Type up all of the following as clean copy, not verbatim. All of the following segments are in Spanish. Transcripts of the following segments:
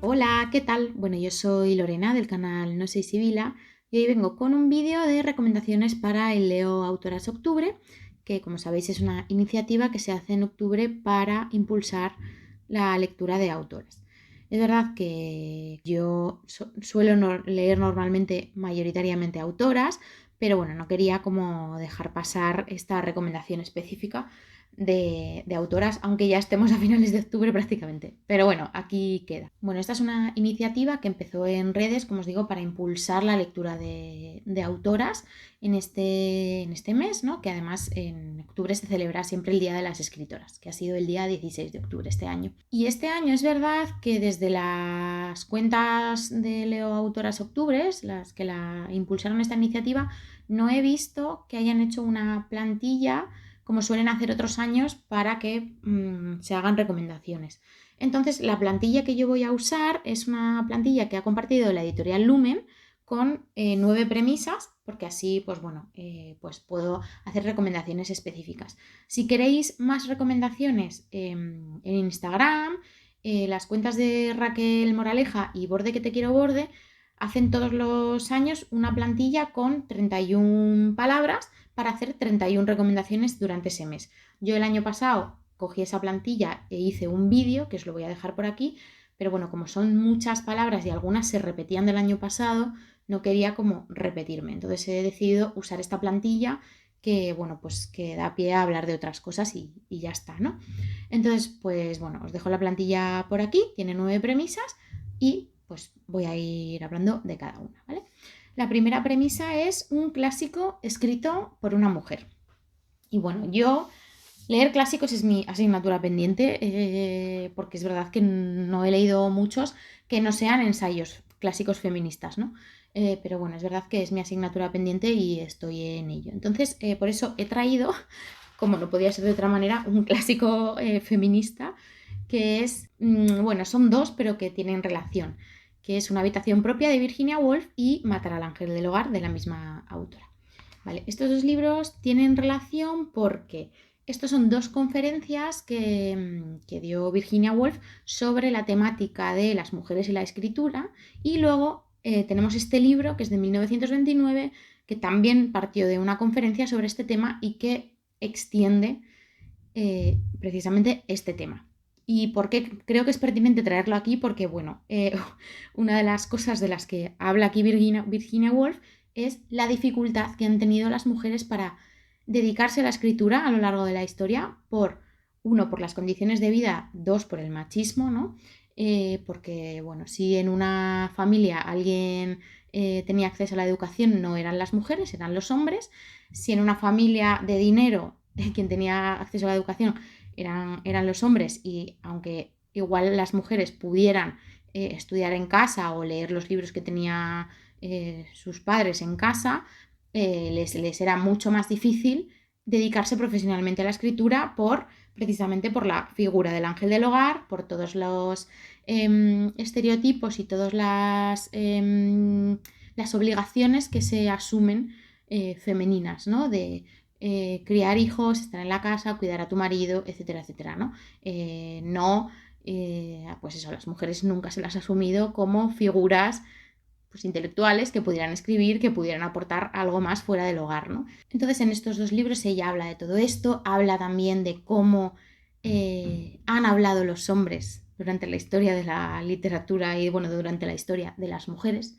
Hola, ¿qué tal? Bueno, yo soy Lorena del canal No Soy Sibila y hoy vengo con un vídeo de recomendaciones para el Leo Autoras Octubre, que como sabéis es una iniciativa que se hace en octubre para impulsar la lectura de autoras. Es verdad que yo suelo leer normalmente mayoritariamente autoras, pero bueno, no quería como dejar pasar esta recomendación específica de autoras, aunque ya estemos a finales de octubre prácticamente. Pero bueno, aquí queda. Bueno, esta es una iniciativa que empezó en redes, como os digo, para impulsar la lectura de autoras en este mes, ¿no? Que además en octubre se celebra siempre el Día de las Escritoras, que ha sido el día 16 de octubre este año. Y este año es verdad que desde las cuentas de Leo Autoras Octubres, las que la impulsaron esta iniciativa, no he visto que hayan hecho una plantilla como suelen hacer otros años para que se hagan recomendaciones. Entonces, la plantilla que yo voy a usar es una plantilla que ha compartido la editorial Lumen con 9 premisas, porque así, pues bueno, pues puedo hacer recomendaciones específicas. Si queréis más recomendaciones en Instagram, las cuentas de Raquel Moraleja y Borde que te quiero borde hacen todos los años una plantilla con 31 palabras para hacer 31 recomendaciones durante ese mes. Yo el año pasado cogí esa plantilla e hice un vídeo, que os lo voy a dejar por aquí, pero bueno, como son muchas palabras y algunas se repetían del año pasado, no quería como repetirme. Entonces he decidido usar esta plantilla que, bueno, pues que da pie a hablar de otras cosas y ya está, ¿no? Entonces, pues bueno, os dejo la plantilla por aquí, tiene 9 premisas y pues voy a ir hablando de cada una, ¿vale? La primera premisa es un clásico escrito por una mujer. Y bueno, yo leer clásicos es mi asignatura pendiente, porque es verdad que no he leído muchos que no sean ensayos clásicos feministas, ¿no? Pero bueno, es verdad que es mi asignatura pendiente y estoy en ello. Entonces, por eso he traído, como no podía ser de otra manera, un clásico feminista que es, bueno, son dos, pero que tienen relación, que es Una habitación propia de Virginia Woolf y Matar al ángel del hogar de la misma autora. Vale, estos dos libros tienen relación porque estos son dos conferencias que dio Virginia Woolf sobre la temática de las mujeres y la escritura y luego tenemos este libro que es de 1929 que también partió de una conferencia sobre este tema y que extiende precisamente este tema. ¿Y por qué creo que es pertinente traerlo aquí? Porque, bueno, una de las cosas de las que habla aquí Virginia Woolf es la dificultad que han tenido las mujeres para dedicarse a la escritura a lo largo de la historia, uno, por las condiciones de vida, dos, por el machismo, ¿no? Porque, bueno, si en una familia alguien tenía acceso a la educación, no eran las mujeres, eran los hombres. Si en una familia de dinero quien tenía acceso a la educación eran los hombres y aunque igual las mujeres pudieran estudiar en casa o leer los libros que tenía sus padres en casa, les era mucho más difícil dedicarse profesionalmente a la escritura precisamente por la figura del ángel del hogar, por todos los estereotipos y todas las obligaciones que se asumen femeninas, ¿no? De criar hijos, estar en la casa, cuidar a tu marido, etcétera, etcétera, ¿no? Pues eso, las mujeres nunca se las ha asumido como figuras pues, intelectuales que pudieran escribir, que pudieran aportar algo más fuera del hogar, ¿no? Entonces, en estos dos libros ella habla de todo esto, habla también de cómo han hablado los hombres durante la historia de la literatura y, bueno, durante la historia de las mujeres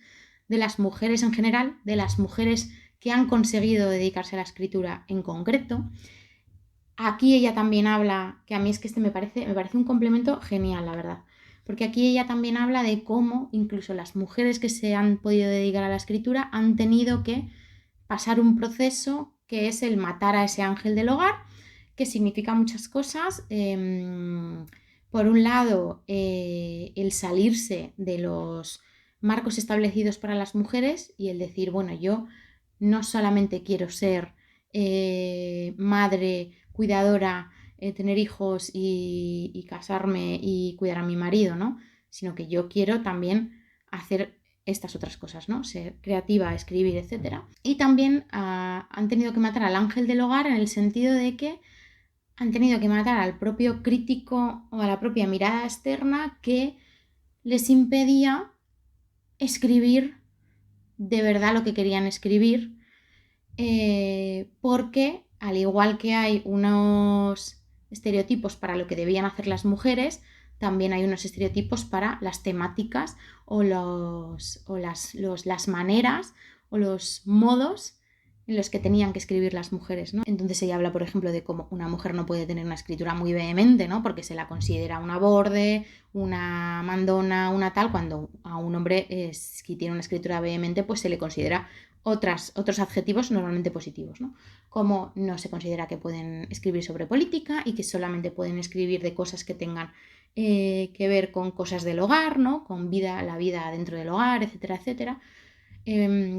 en general, de las mujeres que han conseguido dedicarse a la escritura en concreto. Aquí ella también habla, que a mí es que me parece un complemento genial, la verdad, porque aquí ella también habla de cómo incluso las mujeres que se han podido dedicar a la escritura han tenido que pasar un proceso que es el matar a ese ángel del hogar, que significa muchas cosas. Por un lado, el salirse de los marcos establecidos para las mujeres y el decir, bueno, yo no solamente quiero ser madre, cuidadora, tener hijos y casarme y cuidar a mi marido, ¿no? Sino que yo quiero también hacer estas otras cosas, ¿no? Ser creativa, escribir, etc. Y también han tenido que matar al ángel del hogar en el sentido de que han tenido que matar al propio crítico o a la propia mirada externa que les impedía escribir de verdad lo que querían escribir, porque al igual que hay unos estereotipos para lo que debían hacer las mujeres, también hay unos estereotipos para las temáticas o las maneras o los modos en los que tenían que escribir las mujeres, ¿no? Entonces ella habla, por ejemplo, de cómo una mujer no puede tener una escritura muy vehemente, ¿no? Porque se la considera una borde, una mandona, una tal, cuando a un hombre si tiene una escritura vehemente, pues se le considera otros adjetivos normalmente positivos, ¿no? Como no se considera que pueden escribir sobre política y que solamente pueden escribir de cosas que tengan que ver con cosas del hogar, ¿no? Con la vida dentro del hogar, etcétera, etcétera,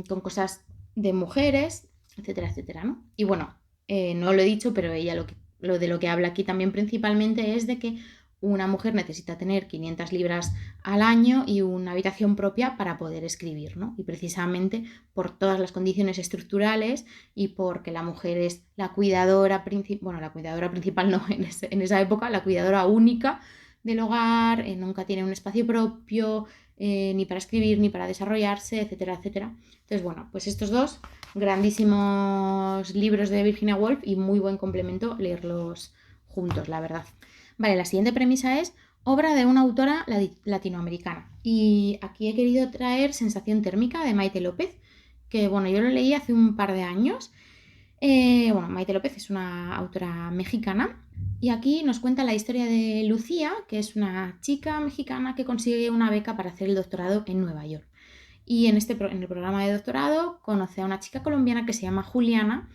con cosas de mujeres, etcétera, etcétera, ¿no? Y bueno, no lo he dicho, pero ella lo de lo que habla aquí también principalmente es de que una mujer necesita tener 500 libras al año y una habitación propia para poder escribir, ¿no? Y precisamente por todas las condiciones estructurales y porque la mujer es la cuidadora principal, bueno, la cuidadora principal no, en esa época, la cuidadora única del hogar, nunca tiene un espacio propio, ni para escribir, ni para desarrollarse, etcétera, etcétera. Entonces, bueno, pues estos dos grandísimos libros de Virginia Woolf y muy buen complemento leerlos juntos, la verdad. Vale, la siguiente premisa es obra de una autora latinoamericana. Y aquí he querido traer Sensación térmica de Maite López, que bueno, yo lo leí hace un par de años. Bueno, Maite López es una autora mexicana y aquí nos cuenta la historia de Lucía, que es una chica mexicana que consigue una beca para hacer el doctorado en Nueva York. Y en el programa de doctorado conoce a una chica colombiana que se llama Juliana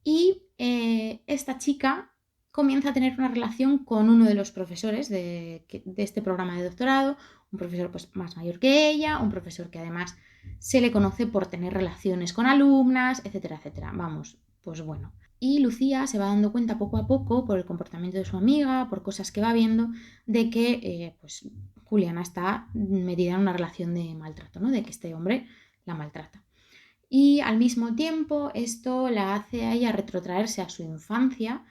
y esta chica comienza a tener una relación con uno de los profesores de este programa de doctorado, un profesor pues, más mayor que ella, un profesor que además se le conoce por tener relaciones con alumnas, etcétera, etcétera. Vamos, pues bueno. Y Lucía se va dando cuenta poco a poco, por el comportamiento de su amiga, por cosas que va viendo, de que pues, Juliana está metida en una relación de maltrato, ¿no? De que este hombre la maltrata. Y al mismo tiempo esto la hace a ella retrotraerse a su infancia,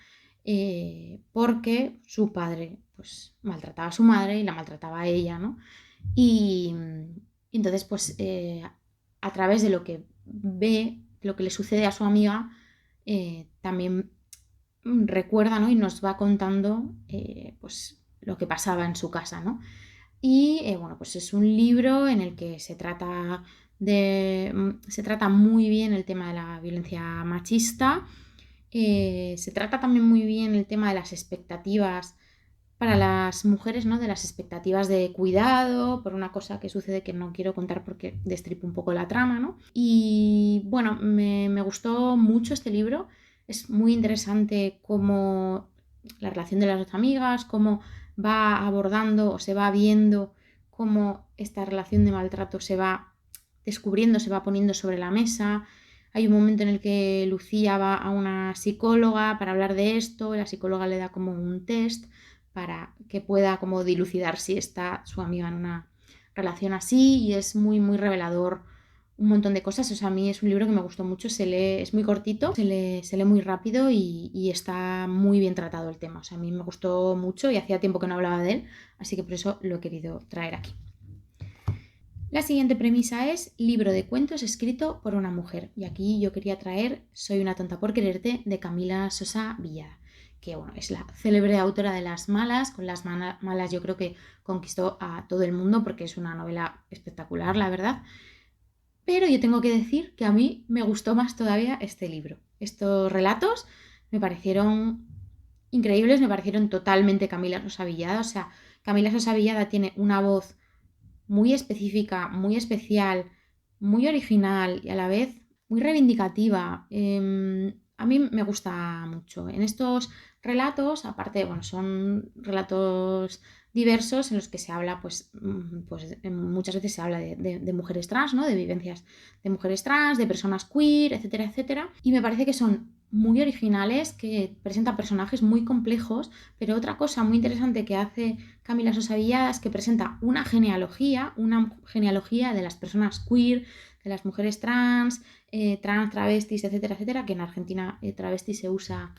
porque su padre pues maltrataba a su madre y la maltrataba a ella, ¿no? Y entonces pues a través de lo que ve, lo que le sucede a su amiga, también recuerda, ¿no? Y nos va contando pues lo que pasaba en su casa, ¿no? Y bueno, pues es un libro en el que se trata muy bien el tema de la violencia machista, se trata también muy bien el tema de las expectativas para las mujeres, ¿no? De las expectativas de cuidado, por una cosa que sucede que no quiero contar porque destripo un poco la trama, ¿no? Y bueno, me gustó mucho este libro, es muy interesante cómo la relación de las dos amigas, cómo va abordando o se va viendo cómo esta relación de maltrato se va descubriendo, se va poniendo sobre la mesa. Hay un momento en el que Lucía va a una psicóloga para hablar de esto, la psicóloga le da como un test para que pueda como dilucidar si está su amiga en una relación así, y es muy muy revelador un montón de cosas. O sea, a mí es un libro que me gustó mucho, se lee, es muy cortito, se lee muy rápido y está muy bien tratado el tema. O sea, a mí me gustó mucho y hacía tiempo que no hablaba de él, así que por eso lo he querido traer aquí. La siguiente premisa es libro de cuentos escrito por una mujer. Y aquí yo quería traer Soy una tonta por quererte de Camila Sosa Villada, que bueno, es la célebre autora de Las Malas. Con Las Malas yo creo que conquistó a todo el mundo porque es una novela espectacular, la verdad. Pero yo tengo que decir que a mí me gustó más todavía este libro. Estos relatos me parecieron increíbles, me parecieron totalmente Camila Sosa Villada. O sea, Camila Sosa Villada tiene una voz muy específica, muy especial, muy original y a la vez muy reivindicativa. A mí me gusta mucho. En estos relatos, aparte, bueno, son relatos diversos en los que se habla, pues muchas veces se habla de mujeres trans, ¿no? De vivencias de mujeres trans, de personas queer, etcétera, etcétera. Y me parece que son muy originales, que presentan personajes muy complejos, pero otra cosa muy interesante que hace Camila Sosa Villada es que presenta una genealogía de las personas queer, de las mujeres trans, trans, travestis, etcétera, etcétera, que en Argentina travesti se usa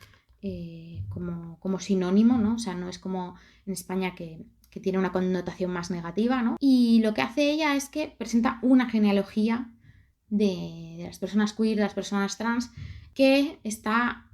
como sinónimo, ¿no? O sea, no es como en España que que tiene una connotación más negativa, ¿no? Y lo que hace ella es que presenta una genealogía de las personas queer, de las personas trans, que está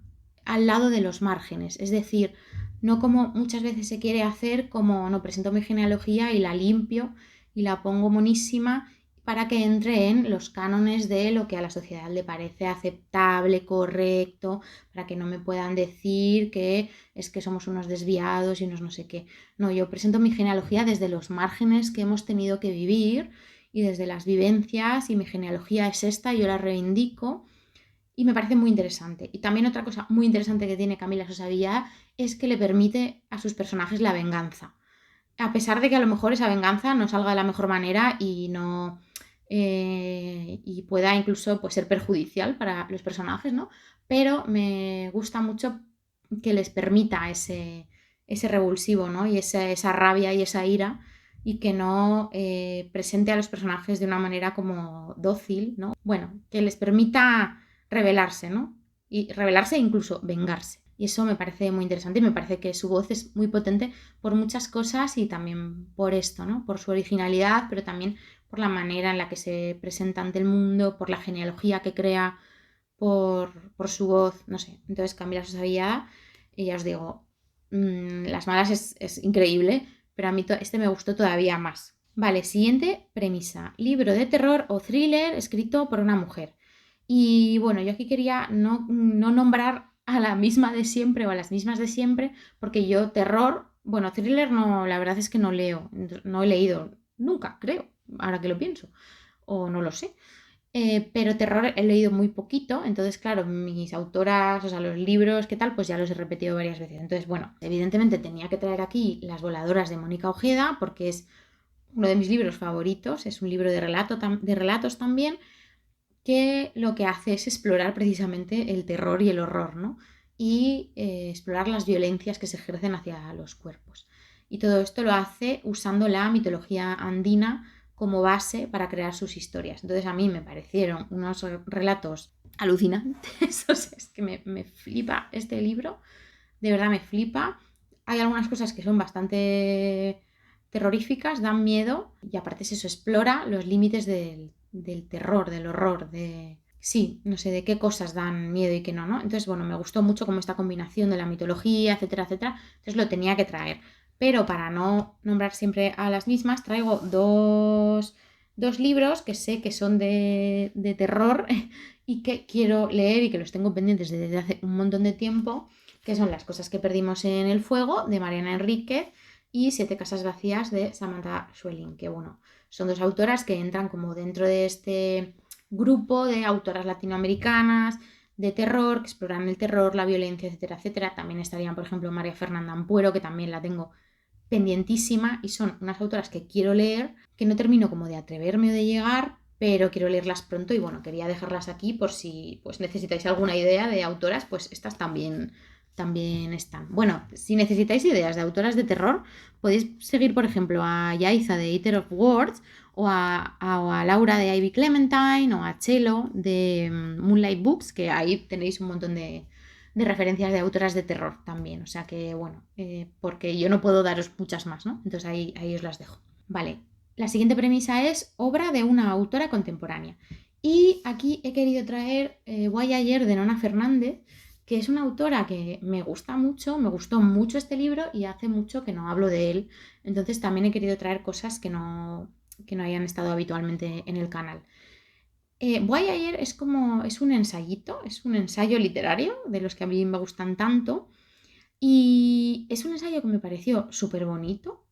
al lado de los márgenes, es decir, no como muchas veces se quiere hacer, como no, presento mi genealogía y la limpio y la pongo monísima para que entre en los cánones de lo que a la sociedad le parece aceptable, correcto, para que no me puedan decir que es que somos unos desviados y unos no sé qué. No, yo presento mi genealogía desde los márgenes que hemos tenido que vivir y desde las vivencias, y mi genealogía es esta, yo la reivindico y me parece muy interesante. Y también otra cosa muy interesante que tiene Camila Sosa Villada es que le permite a sus personajes la venganza. A pesar de que a lo mejor esa venganza no salga de la mejor manera y no y pueda incluso pues, ser perjudicial para los personajes, ¿no? Pero me gusta mucho que les permita ese revulsivo, ¿no? Y esa rabia y esa ira, y que no presente a los personajes de una manera como dócil, ¿no? Bueno, que les permita rebelarse, ¿no? Y rebelarse e incluso vengarse. Y eso me parece muy interesante y me parece que su voz es muy potente por muchas cosas y también por esto, ¿no? Por su originalidad, pero también por la manera en la que se presenta ante el mundo, por la genealogía que crea, por su voz, no sé. Entonces Camila Sosa Villada, y ya os digo, Las Malas es increíble, pero a mí este me gustó todavía más. Vale, siguiente premisa. Libro de terror o thriller escrito por una mujer. Y bueno, yo aquí quería no nombrar a la misma de siempre o a las mismas de siempre, porque yo terror, bueno, thriller no, la verdad es que no leo, no he leído nunca, creo, ahora que lo pienso, o no lo sé. Pero terror he leído muy poquito, entonces claro, mis autoras, o sea, los libros, ¿qué tal? Pues ya los he repetido varias veces. Entonces, bueno, evidentemente tenía que traer aquí Las Voladoras de Mónica Ojeda, porque es uno de mis libros favoritos, es un libro de relatos también, que lo que hace es explorar precisamente el terror y el horror, ¿no? Y explorar las violencias que se ejercen hacia los cuerpos. Y todo esto lo hace usando la mitología andina como base para crear sus historias. Entonces a mí me parecieron unos relatos alucinantes. O sea, es que me flipa este libro, de verdad me flipa. Hay algunas cosas que son bastante terroríficas, dan miedo, y aparte es eso, explora los límites del terror, del horror, de... Sí, no sé de qué cosas dan miedo y qué no, ¿no? Entonces, bueno, me gustó mucho como esta combinación de la mitología, etcétera, etcétera. Entonces lo tenía que traer. Pero para no nombrar siempre a las mismas, traigo dos libros que sé que son de terror y que quiero leer y que los tengo pendientes desde hace un montón de tiempo, que son Las cosas que perdimos en el fuego, de Mariana Enríquez, y Siete casas vacías, de Samantha Schweblin, que bueno, son dos autoras que entran como dentro de este grupo de autoras latinoamericanas de terror, que exploran el terror, la violencia, etcétera, etcétera. También estarían, por ejemplo, María Fernanda Ampuero, que también la tengo pendientísima, y son unas autoras que quiero leer, que no termino como de atreverme o de llegar, pero quiero leerlas pronto y bueno, quería dejarlas aquí por si pues necesitáis alguna idea de autoras, pues estas también están. Bueno, si necesitáis ideas de autoras de terror, podéis seguir, por ejemplo, a Yaiza de Eater of Words, o a Laura de Ivy Clementine, o a Chelo de Moonlight Books, que ahí tenéis un montón de referencias de autoras de terror también. O sea que, bueno, porque yo no puedo daros muchas más, ¿no? Entonces ahí os las dejo. Vale, la siguiente premisa es obra de una autora contemporánea. Y aquí he querido traer Guay ayer, de Nona Fernández, que es una autora que me gusta mucho, me gustó mucho este libro y hace mucho que no hablo de él. Entonces también he querido traer cosas que no hayan estado habitualmente en el canal. Ayer es un ensayito, es un ensayo literario de los que a mí me gustan tanto, y es un ensayo que me pareció súper bonito,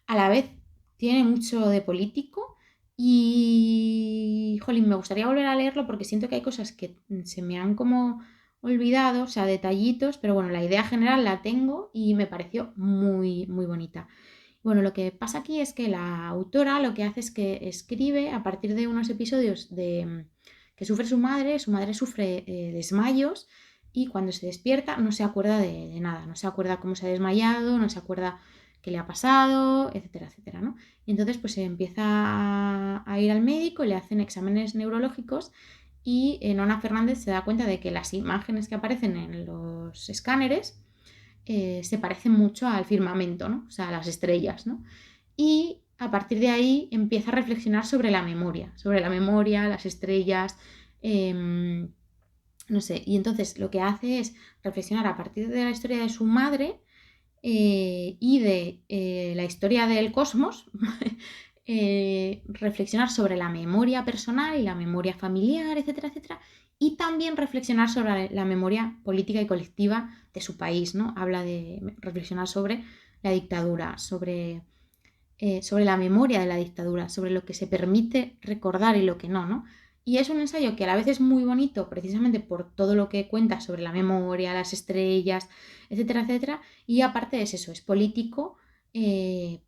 a la vez tiene mucho de político y, jolín, me gustaría volver a leerlo porque siento que hay cosas que se me han como olvidado, o sea, detallitos, pero bueno, la idea general la tengo y me pareció muy, muy bonita. Bueno, lo que pasa aquí es que la autora lo que hace es que escribe a partir de unos episodios que sufre su madre sufre desmayos, y cuando se despierta no se acuerda de nada, no se acuerda cómo se ha desmayado, no se acuerda qué le ha pasado, etcétera, etcétera, ¿no? Y entonces pues se empieza a ir al médico, le hacen exámenes neurológicos y Nona Fernández se da cuenta de que las imágenes que aparecen en los escáneres se parecen mucho al firmamento, ¿no? O sea, a las estrellas, ¿no? Y a partir de ahí empieza a reflexionar sobre la memoria, las estrellas, no sé. Y entonces lo que hace es reflexionar a partir de la historia de su madre y de la historia del cosmos, reflexionar sobre la memoria personal y la memoria familiar, etcétera, etcétera, y también reflexionar sobre la memoria política y colectiva de su país, ¿no? Habla de reflexionar sobre la dictadura, sobre la memoria de la dictadura, sobre lo que se permite recordar y lo que no, ¿no? Y es un ensayo que a la vez es muy bonito precisamente por todo lo que cuenta sobre la memoria, las estrellas, etcétera, etcétera, y aparte es eso, es político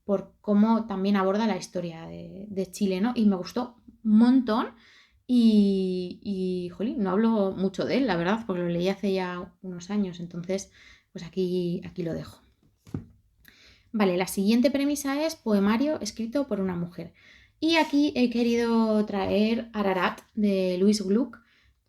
por cómo también aborda la historia de Chile, ¿no? Y me gustó un montón jolín, no hablo mucho de él, la verdad, porque lo leí hace ya unos años, entonces pues aquí lo dejo. Vale, la siguiente premisa es poemario escrito por una mujer. Y aquí he querido traer Ararat de Louise Gluck,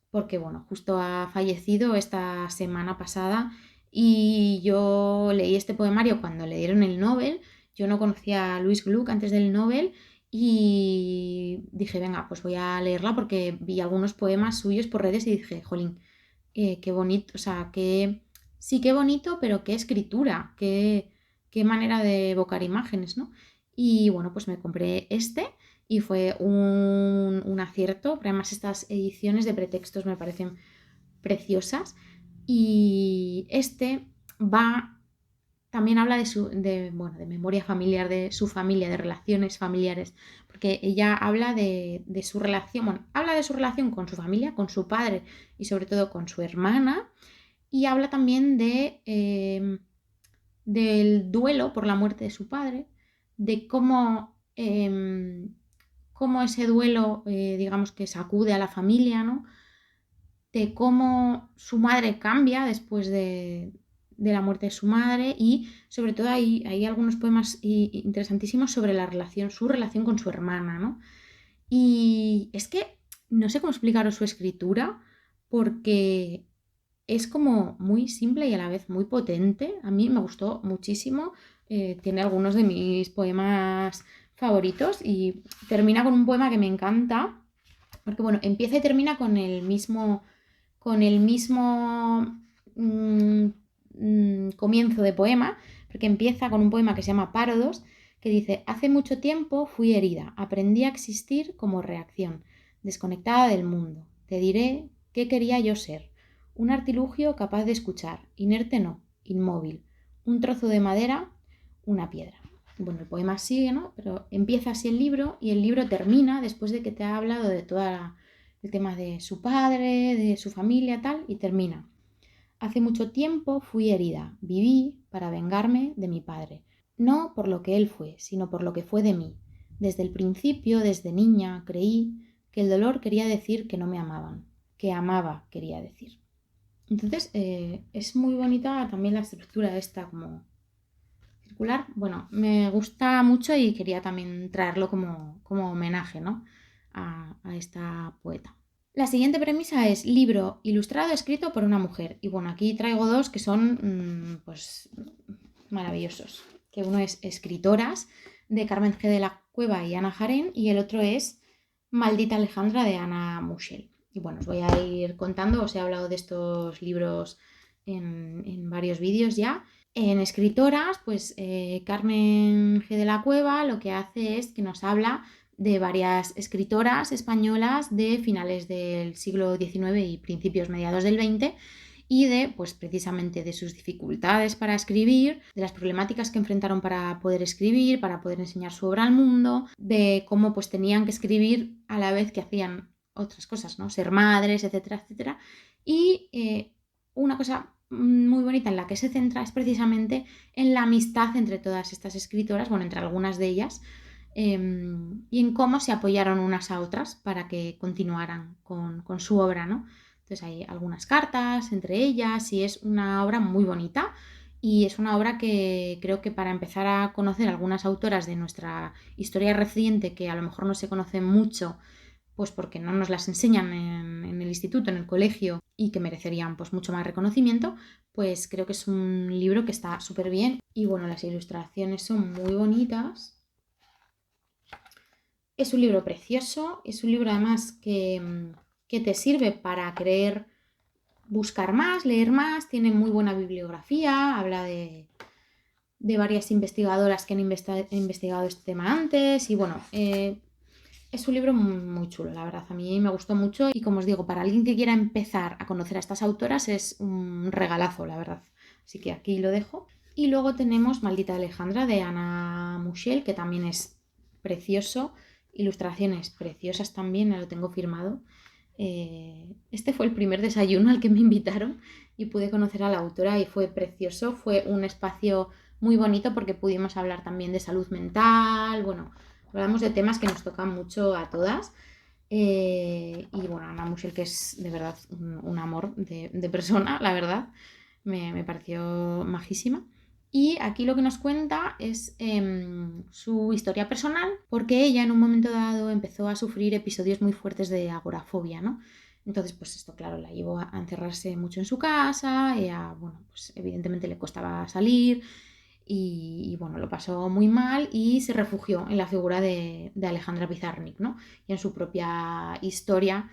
porque bueno, justo ha fallecido esta semana pasada y yo leí este poemario cuando le dieron el Nobel. Yo no conocía a Louise Gluck antes del Nobel y dije, venga, pues voy a leerla porque vi algunos poemas suyos por redes y dije, jolín, qué bonito, o sea, sí, qué bonito, pero qué escritura, qué manera de evocar imágenes, ¿no? Y bueno, pues me compré este y fue un acierto, pero además estas ediciones de pretextos me parecen preciosas. Y este también habla de memoria familiar, de su familia, de relaciones familiares, porque ella habla de su relación, bueno, habla de su relación con su familia, con su padre y sobre todo con su hermana, y habla también del duelo por la muerte de su padre, de cómo ese duelo, digamos que sacude a la familia, ¿no? De cómo su madre cambia después de la muerte de su madre y sobre todo hay algunos poemas interesantísimos sobre su relación con su hermana, ¿no? Y es que no sé cómo explicaros su escritura porque es como muy simple y a la vez muy potente. A mí me gustó muchísimo. Tiene algunos de mis poemas favoritos y termina con un poema que me encanta porque bueno, empieza y termina con el mismo comienzo de poema, porque empieza con un poema que se llama Parodos, que dice: hace mucho tiempo fui herida, aprendí a existir como reacción, desconectada del mundo. Te diré qué quería yo ser. Un artilugio capaz de escuchar, inerte no, inmóvil, un trozo de madera, una piedra. Bueno, el poema sigue, ¿no? Pero empieza así el libro y el libro termina después de que te ha hablado de todo el tema de su padre, de su familia, tal, y termina. Hace mucho tiempo fui herida, viví para vengarme de mi padre, no por lo que él fue, sino por lo que fue de mí. Desde el principio, desde niña, creí que el dolor quería decir que no me amaban, que amaba quería decir. Entonces, es muy bonita también la estructura esta como circular. Bueno, me gusta mucho y quería también traerlo como homenaje, ¿no? a esta poeta. La siguiente premisa es libro ilustrado escrito por una mujer. Y bueno, aquí traigo dos que son pues maravillosos. Que uno es Escritoras de Carmen G. de la Cueva y Ana Jarén y el otro es Maldita Alejandra de Ana Muschel. Y bueno, os voy a ir contando, os he hablado de estos libros en varios vídeos ya. En Escritoras, pues Carmen G. de la Cueva lo que hace es que nos habla de varias escritoras españolas de finales del siglo XIX y principios mediados del XX y pues precisamente de sus dificultades para escribir, de las problemáticas que enfrentaron para poder escribir, para poder enseñar su obra al mundo, de cómo pues tenían que escribir a la vez que hacían otras cosas, ¿no? Ser madres, etcétera, etcétera. Y una cosa muy bonita en la que se centra es precisamente en la amistad entre todas estas escritoras, bueno, entre algunas de ellas, y en cómo se apoyaron unas a otras para que continuaran con su obra, ¿no? Entonces hay algunas cartas entre ellas y es una obra muy bonita y es una obra que creo que para empezar a conocer algunas autoras de nuestra historia reciente que a lo mejor no se conocen mucho pues porque no nos las enseñan en el instituto, en el colegio, y que merecerían pues mucho más reconocimiento, pues creo que es un libro que está súper bien. Y bueno, las ilustraciones son muy bonitas. Es un libro precioso, es un libro además que te sirve para querer buscar más, leer más, tiene muy buena bibliografía, habla de varias investigadoras que han investigado este tema antes y bueno, es un libro muy, muy chulo, la verdad, a mí me gustó mucho y como os digo, para alguien que quiera empezar a conocer a estas autoras es un regalazo, la verdad. Así que aquí lo dejo. Y luego tenemos Maldita Alejandra de Anna Muschel, que también es precioso, ilustraciones preciosas también, lo tengo firmado. Este fue el primer desayuno al que me invitaron y pude conocer a la autora y fue precioso, fue un espacio muy bonito porque pudimos hablar también de salud mental, bueno, hablamos de temas que nos tocan mucho a todas. Y bueno, Anna Muschel, que es de verdad un amor de persona, la verdad, me pareció majísima. Y aquí lo que nos cuenta es su historia personal, porque ella en un momento dado empezó a sufrir episodios muy fuertes de agorafobia, ¿no? Entonces, pues esto, claro, la llevó a encerrarse mucho en su casa, bueno, pues evidentemente le costaba salir y, bueno, lo pasó muy mal y se refugió en la figura de Alejandra Pizarnik, ¿no? Y en su propia historia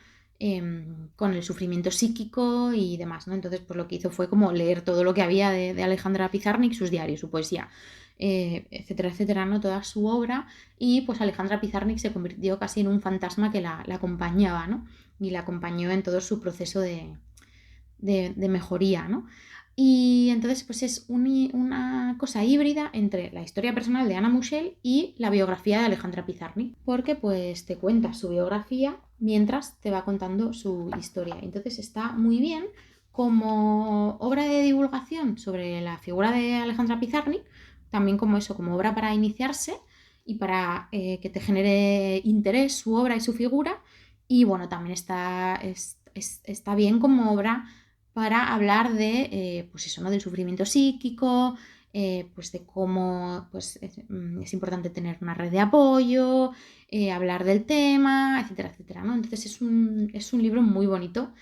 con el sufrimiento psíquico y demás, ¿no? Entonces, pues lo que hizo fue como leer todo lo que había de Alejandra Pizarnik, sus diarios, su poesía, etcétera, etcétera, ¿no? Toda su obra y pues Alejandra Pizarnik se convirtió casi en un fantasma que la acompañaba, ¿no? Y la acompañó en todo su proceso de mejoría, ¿no? Y entonces pues es una cosa híbrida entre la historia personal de Anna Muschel y la biografía de Alejandra Pizarnik, porque pues te cuenta su biografía mientras te va contando su historia. Entonces está muy bien como obra de divulgación sobre la figura de Alejandra Pizarnik, también como eso, como obra para iniciarse y para que te genere interés su obra y su figura. Y bueno, también está bien como obra para hablar de, pues eso, ¿no? Del sufrimiento psíquico, pues de cómo pues, es importante tener una red de apoyo, hablar del tema, etcétera, etcétera, ¿no? Entonces es un libro muy bonito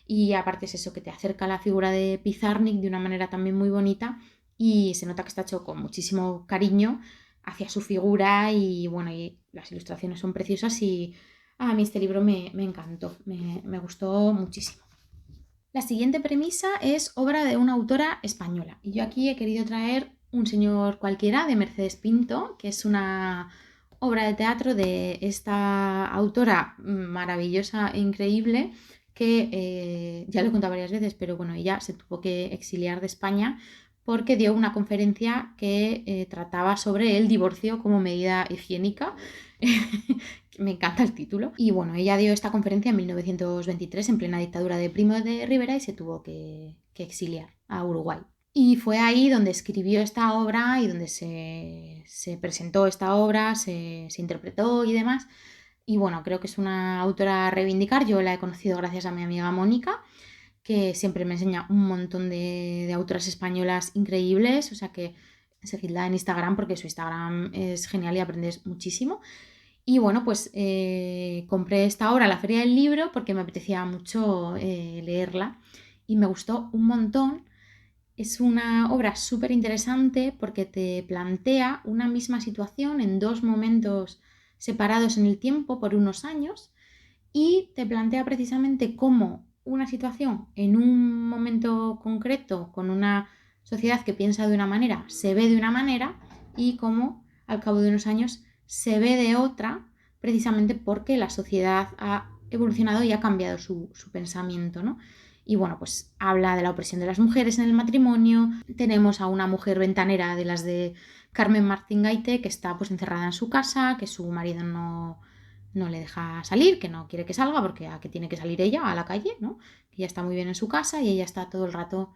y aparte es eso, que te acerca a la figura de Pizarnik de una manera también muy bonita y se nota que está hecho con muchísimo cariño hacia su figura y bueno, y las ilustraciones son preciosas y a mí este libro me encantó, me gustó muchísimo. La siguiente premisa es obra de una autora española. Y yo aquí he querido traer Un señor cualquiera de Mercedes Pinto, que es una obra de teatro de esta autora maravillosa e increíble que ya lo he contado varias veces, pero bueno, ella se tuvo que exiliar de España porque dio una conferencia que trataba sobre el divorcio como medida higiénica. Me encanta el título. Y bueno, ella dio esta conferencia en 1923 en plena dictadura de Primo de Rivera y se tuvo que exiliar a Uruguay. Y fue ahí donde escribió esta obra y donde se presentó esta obra, se interpretó y demás. Y bueno, creo que es una autora a reivindicar. Yo la he conocido gracias a mi amiga Mónica, que siempre me enseña un montón de autoras españolas increíbles. O sea que seguidla en Instagram porque su Instagram es genial y aprendes muchísimo. Y bueno, pues compré esta obra a la Feria del Libro porque me apetecía mucho leerla y me gustó un montón. Es una obra súper interesante porque te plantea una misma situación en dos momentos separados en el tiempo por unos años y te plantea precisamente cómo una situación en un momento concreto con una sociedad que piensa de una manera se ve de una manera y cómo al cabo de unos años se ve de otra precisamente porque la sociedad ha evolucionado y ha cambiado su pensamiento, ¿no? Y bueno, pues habla de la opresión de las mujeres en el matrimonio. Tenemos a una mujer ventanera de las de Carmen Martín Gaite que está pues encerrada en su casa, que su marido no le deja salir, que no quiere que salga porque a que tiene que salir ella a la calle, ¿no? Que ella está muy bien en su casa y ella está todo el rato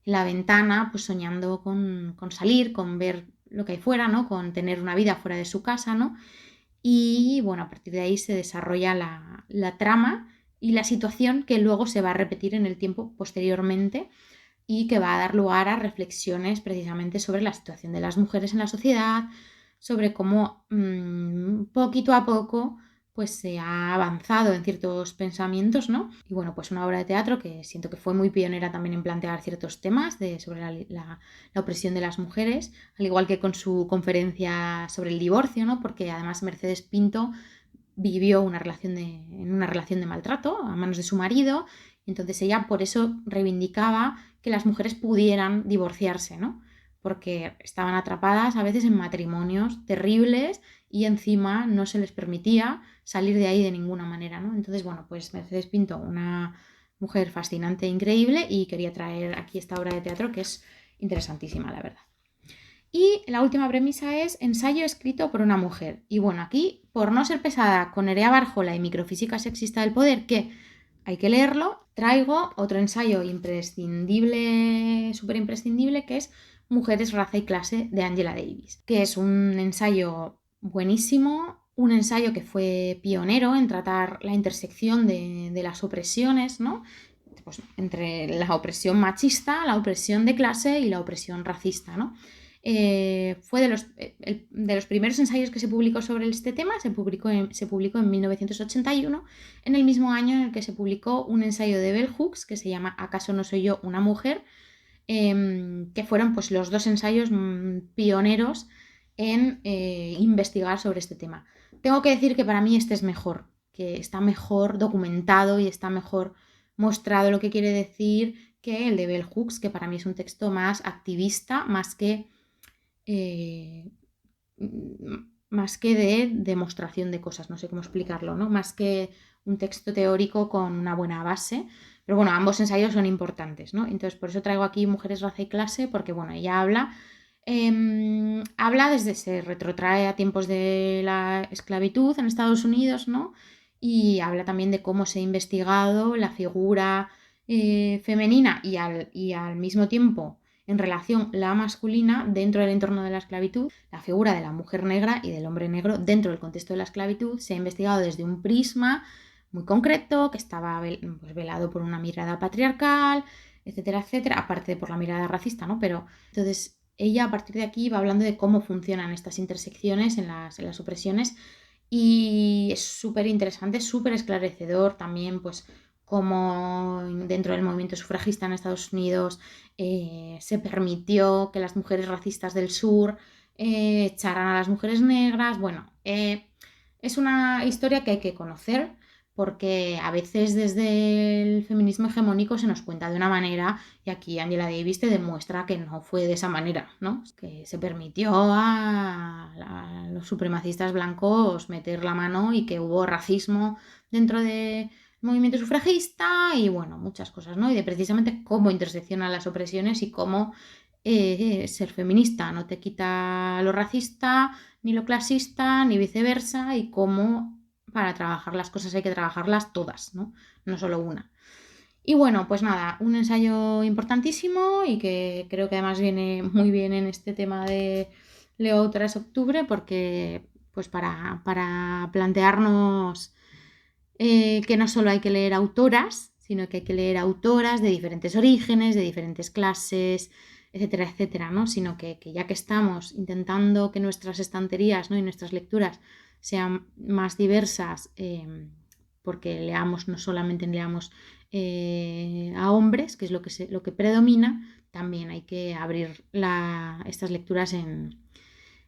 en la ventana pues soñando con salir, con ver lo que hay fuera, ¿no? Con tener una vida fuera de su casa, ¿no? Y bueno, a partir de ahí se desarrolla la trama y la situación que luego se va a repetir en el tiempo posteriormente y que va a dar lugar a reflexiones precisamente sobre la situación de las mujeres en la sociedad, sobre cómo poquito a poco pues se ha avanzado en ciertos pensamientos, ¿no? Y bueno, pues una obra de teatro que siento que fue muy pionera también en plantear ciertos temas sobre la opresión de las mujeres, al igual que con su conferencia sobre el divorcio, ¿no? Porque además Mercedes Pinto vivió en una relación de maltrato a manos de su marido, y entonces ella por eso reivindicaba que las mujeres pudieran divorciarse, ¿no? Porque estaban atrapadas a veces en matrimonios terribles y encima no se les permitía salir de ahí de ninguna manera, ¿no? Entonces, bueno, pues Mercedes Pinto, una mujer fascinante e increíble, y quería traer aquí esta obra de teatro que es interesantísima, la verdad. Y la última premisa es ensayo escrito por una mujer. Y bueno, aquí, por no ser pesada con Nerea Barjola y microfísica sexista del poder, que hay que leerlo, traigo otro ensayo imprescindible, súper imprescindible, que es Mujeres, raza y clase, de Angela Davis, que es un ensayo buenísimo, un ensayo que fue pionero en tratar la intersección de las opresiones, ¿no? Pues entre la opresión machista, la opresión de clase y la opresión racista, ¿no? Fue de los primeros ensayos que se publicó sobre este tema, se publicó en 1981, en el mismo año en el que se publicó un ensayo de Bell Hooks que se llama ¿Acaso no soy yo una mujer?, que fueron pues, los dos ensayos pioneros en investigar sobre este tema. Tengo que decir que para mí este es mejor, que está mejor documentado y está mejor mostrado lo que quiere decir que el de Bell Hooks, que para mí es un texto más activista, más que de demostración de cosas, no sé cómo explicarlo, ¿no? Más que un texto teórico con una buena base. Pero bueno, ambos ensayos son importantes, ¿no? Entonces, por eso traigo aquí Mujeres, raza y clase, porque bueno, ella habla desde, se retrotrae a tiempos de la esclavitud en Estados Unidos, ¿no? Y habla también de cómo se ha investigado la figura femenina y al mismo tiempo en relación la masculina dentro del entorno de la esclavitud. La figura de la mujer negra y del hombre negro dentro del contexto de la esclavitud se ha investigado desde un prisma muy concreto, que estaba pues, velado por una mirada patriarcal, etcétera, etcétera, aparte de por la mirada racista, ¿no? Pero entonces ella a partir de aquí va hablando de cómo funcionan estas intersecciones en las opresiones, y es súper interesante, súper esclarecedor también, pues cómo dentro del movimiento sufragista en Estados Unidos se permitió que las mujeres racistas del sur echaran a las mujeres negras. Bueno, es una historia que hay que conocer, porque a veces desde el feminismo hegemónico se nos cuenta de una manera y aquí Angela Davis te demuestra que no fue de esa manera, ¿no? Que se permitió a los supremacistas blancos meter la mano y que hubo racismo dentro del movimiento sufragista y bueno, muchas cosas, ¿no? Y de precisamente cómo interseccionan las opresiones y cómo ser feminista no te quita lo racista, ni lo clasista, ni viceversa, y cómo para trabajar las cosas hay que trabajarlas todas, ¿no? No solo una. Y bueno, pues nada, un ensayo importantísimo y que creo que además viene muy bien en este tema de Leo Autoras Octubre, porque pues para plantearnos que no solo hay que leer autoras, sino que hay que leer autoras de diferentes orígenes, de diferentes clases, etcétera, etcétera, ¿no? Sino que ya que estamos intentando que nuestras estanterías, ¿no? y nuestras lecturas sean más diversas, porque leamos, no solamente leamos a hombres, que es lo que predomina, también hay que abrir estas lecturas en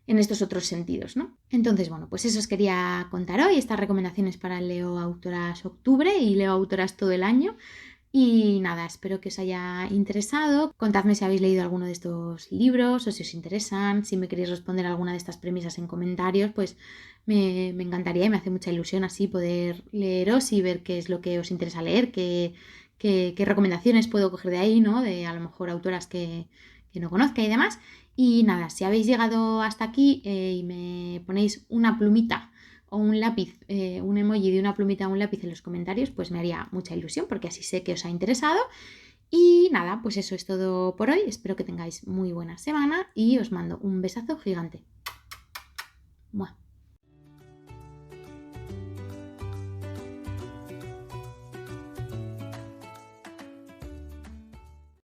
estos otros sentidos, ¿no? Entonces, bueno, pues eso os quería contar hoy, estas recomendaciones para el Leo Autoras Octubre y Leo Autoras todo el año. Y nada, espero que os haya interesado. Contadme si habéis leído alguno de estos libros o si os interesan. Si me queréis responder a alguna de estas premisas en comentarios, pues me encantaría y me hace mucha ilusión así poder leeros y ver qué es lo que os interesa leer, qué recomendaciones puedo coger de ahí, ¿no? De a lo mejor autoras que no conozca y demás. Y nada, si habéis llegado hasta aquí y me ponéis una plumita o un lápiz, un emoji de una plumita o un lápiz en los comentarios, pues me haría mucha ilusión porque así sé que os ha interesado. Y nada, pues eso es todo por hoy. Espero que tengáis muy buena semana y os mando un besazo gigante. ¡Mua!